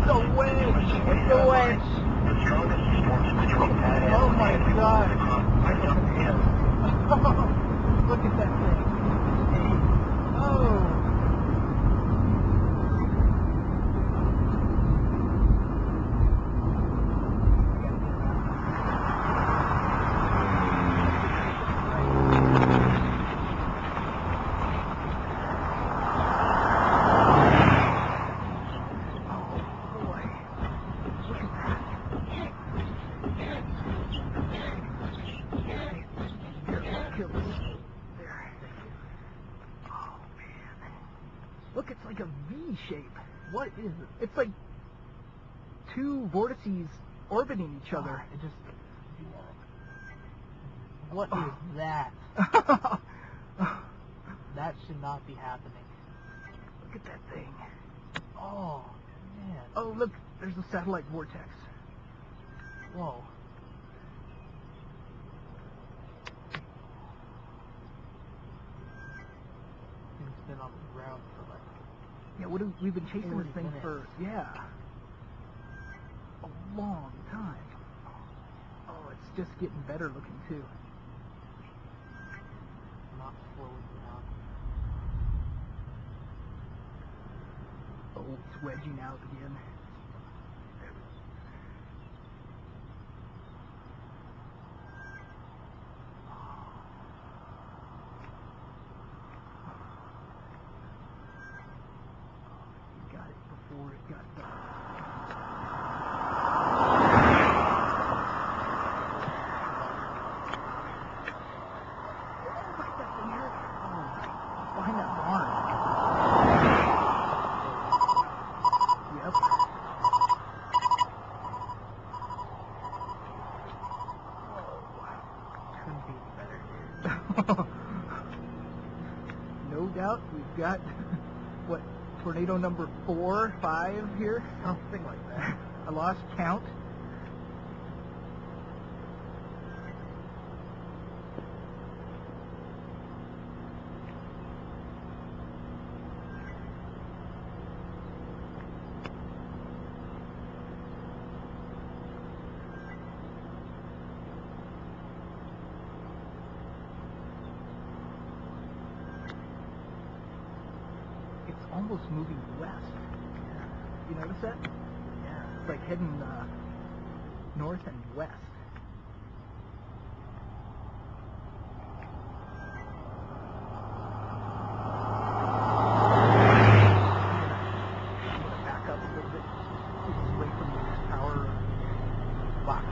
the wedge! It's the wedge! Oh my god! Look at that thing. Oh! Look, it's like a V shape. What is it? It's like two vortices orbiting each other. It just... What is that? That should not be happening. Look at that thing. Oh, man. Oh, look, there's a satellite vortex. Whoa. It's been on the ground for like... Yeah, we've been chasing this thing 40 for, yeah, a long time. Oh, it's just getting better looking too. Not slowing down. Oh, it's wedging out again. Got it before it got done. Behind that barn. Yep. Couldn't be better. No doubt we've got, what, tornado number 4, 5 here? Something like that. I lost count. It's almost moving west. You notice that? Yeah. It's like heading north and west. I'm gonna back up a little bit, keep us away from those power boxes.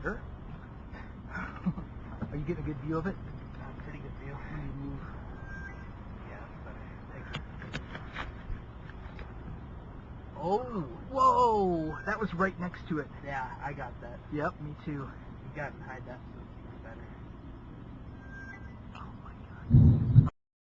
Better. Are you getting a good view of it? Pretty good view. When you move. Yeah, that's better. Oh, whoa! That was right next to it. Yeah, I got that. Yep, me too. You gotta hide that.